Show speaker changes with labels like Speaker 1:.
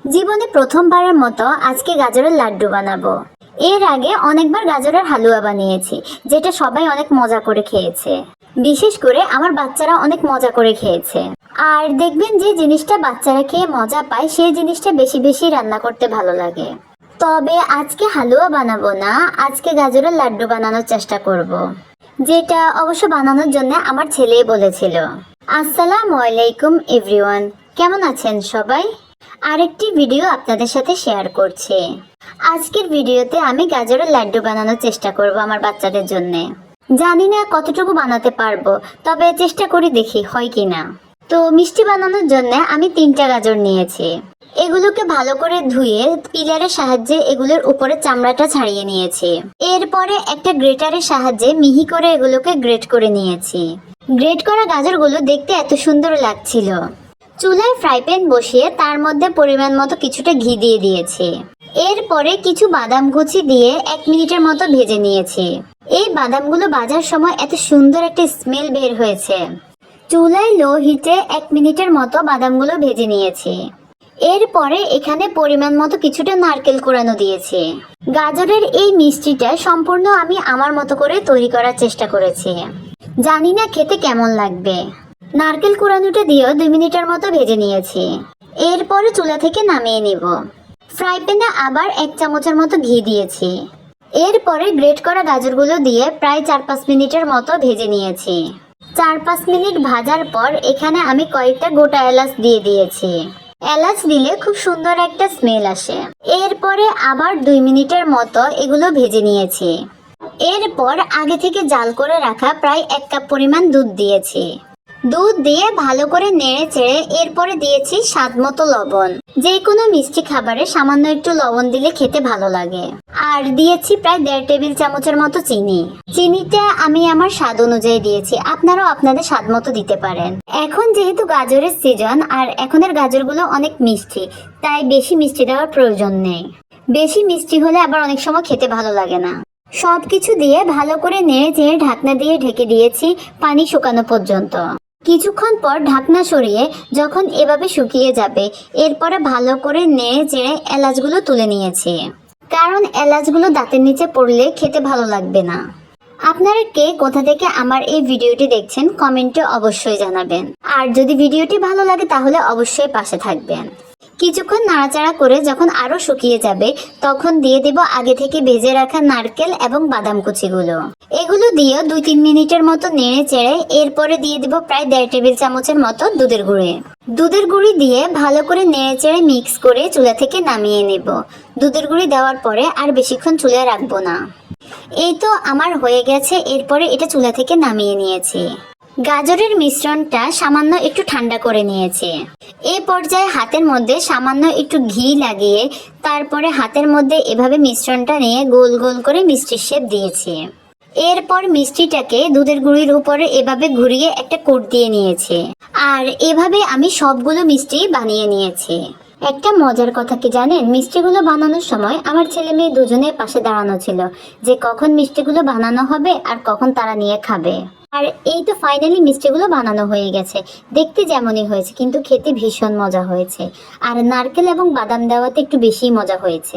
Speaker 1: জীবনে প্রথমবারের মতো আজকে গাজরের লাড্ডু বানাবো। এর আগে অনেকবার গাজরের হালুয়া বানিয়েছি, যেটা সবাই অনেক মজা করে খেয়েছে। বিশেষ করে আমার বাচ্চারা অনেক মজা করে খেয়েছে। আর দেখবেন যে জিনিসটা বাচ্চারা খেয়ে মজা পায় সেই জিনিসটা বেশি বেশি রান্না করতে ভালো লাগে। তবে আজকে হালুয়া বানাবো না, আজকে গাজরের লাড্ডু বানানোর চেষ্টা করব। যেটা অবশ্য বানানোর জন্য আমার ছেলেই বলেছিল। আসসালামু আলাইকুম এভরিওয়ান, কেমন আছেন সবাই? আরেকটি ভিডিও আপনাদের সাথে শেয়ার করছি। আজকের ভিডিওতে আমি গাজরের লাড্ডু বানানোর চেষ্টা করব আমার বাচ্চাদের জন্য। জানি না কতটুকু বানাতে পারবো, তবে চেষ্টা করি দেখি হয় কিনা। তো মিষ্টি বানানোর জন্য আমি 3টা গাজর নিয়েছি। এগুলোকে ভালো করে ধুয়ে পিলারের সাহায্যে এগুলোর উপরে চামড়াটা ছাড়িয়ে নিয়েছি। এরপরে একটা গ্রেটারের সাহায্যে মিহি করে এগুলোকে গ্রেট করে নিয়েছি। গ্রেট করা গাজরগুলো দেখতে এত সুন্দর লাগছিল। চুলায় ফ্রাই প্যান বসিয়ে তার মধ্যে পরিমাণ মতো কিছুটা ঘি দিয়ে দিয়েছি। এরপরে কিছু বাদাম কুচি দিয়ে 1 মিনিটের মতো ভেজে নিয়েছি। এই বাদামগুলো ভাজার সময় এত সুন্দর একটা স্মেল বের হয়েছে। চুলায় লো হিটে 1 মিনিটের মতো বাদামগুলো ভেজে নিয়েছি। এরপরে এখানে পরিমাণ মতো কিছুটা নারকেল কোড়ানো দিয়েছি। গাজরের এই মিষ্টিটা সম্পূর্ণ আমি আমার মতো করে তৈরি করার চেষ্টা করেছি। জানি না খেতে কেমন লাগবে। নারকেল কোড়ানোটা দিয়েও 2 মিনিটের মতো ভেজে নিয়েছি। এরপরে চুলা থেকে নামিয়ে নিব। ফ্রাই প্যানে আবার 1 চামচের মতো ঘি দিয়েছি। এরপরে গ্রেট করা গাজরগুলো দিয়ে প্রায় 4-5 মিনিটের মতো ভেজে নিয়েছি। 4-5 মিনিট ভাজার পর এখানে আমি কয়েকটা গোটা এলাচ দিয়ে দিয়েছি। এলাচ দিলে খুব সুন্দর একটা স্মেল আসে। এরপরে আবার 2 মিনিটের মতো এগুলো ভেজে নিয়েছি। এরপর আগে থেকে জাল করে রাখা প্রায় 1 কাপ পরিমাণ দুধ দিয়েছি। দুধ দিয়ে ভালো করে নেড়ে চেড়ে এরপরে দিয়েছি স্বাদ মতো লবণ। যে কোনো মিষ্টি খাবারে সামান্য একটু লবণ দিলে খেতে ভালো লাগে। আর দিয়েছি প্রায় 1.5 টেবিল চামচের মতো চিনি। চিনিটা আমি আমার স্বাদ অনুযায়ী দিয়েছি, আপনারাও আপনাদের স্বাদ মতো দিতে পারেন। এখন যেহেতু গাজরের সিজন আর এখনের গাজরগুলো অনেক মিষ্টি, তাই বেশি মিষ্টি দেওয়ার প্রয়োজন নেই। বেশি মিষ্টি হলে আবার অনেক সময় খেতে ভালো লাগে না। সবকিছু দিয়ে ভালো করে নেড়ে চেড়ে ঢাকনা দিয়ে ঢেকে দিয়েছি পানি শুকানো পর্যন্ত। কিছুক্ষণ পর ঢাকনা সরিয়ে যখন এভাবে শুকিয়ে যাবে, এরপরে ভালো করে নেড়ে চেড়ে এলাচগুলো তুলে নিয়েছি। কারণ এলাচগুলো দাঁতের নিচে পড়লে খেতে ভালো লাগবে না। আপনারা কে কোথা থেকে আমার এই ভিডিওটি দেখছেন কমেন্টে অবশ্যই জানাবেন। আর যদি ভিডিওটি ভালো লাগে তাহলে অবশ্যই পাশে থাকবেন। কিছুক্ষণ নাড়াচাড়া করে যখন আরো শুকিয়ে যাবে তখন দিয়ে দেব আগে থেকে ভেজে রাখা নারকেল এবং বাদাম কুচিগুলো। এগুলো দিয়ে 2-3 মিনিটের মতো নেড়ে চেড়ে এরপরে দিয়ে দেব প্রায় 1.5 টেবিল চামচের মতো দুধের গুঁড়ি। দুধের গুঁড়ি দিয়ে ভালো করে নেড়ে চেড়ে মিক্স করে চুলা থেকে নামিয়ে নেব। দুধের গুঁড়ি দেওয়ার পরে আর বেশিক্ষণ চুলায় রাখবো না। এই তো আমার হয়ে গেছে। এরপরে এটা চুলা থেকে নামিয়ে নিয়েছি। গাজরের মিশ্রণটা সামান্য একটু ঠান্ডা করে নিয়েছি। এই পর্যায়ে হাতের মধ্যে সামান্য একটু ঘি লাগিয়ে তারপরে হাতের মধ্যে এভাবে মিশ্রণটা নিয়ে গোল গোল করে মিষ্টির শেপ দিয়েছি। এরপর মিষ্টিটাকে দুধের গুঁড়ির উপরে এভাবে ঘুরিয়ে একটা কোট দিয়ে নিয়েছি। আর এভাবে আমি সবগুলো মিষ্টি বানিয়ে নিয়েছি। একটা মজার কথা কি জানেন, মিষ্টিগুলো বানানোর সময় আমার ছেলে মেয়ে দুজনের পাশে দাঁড়ানো ছিল যে কখন মিষ্টিগুলো বানানো হবে আর কখন তারা নিয়ে খাবে। আর এই তো ফাইনালি মিষ্টিগুলো বানানো হয়ে গেছে। দেখতে যেমনই হয়েছে কিন্তু খেতে ভীষণ মজা হয়েছে। আর নারকেল এবং বাদাম দেওয়াতে একটু বেশি মজা হয়েছে।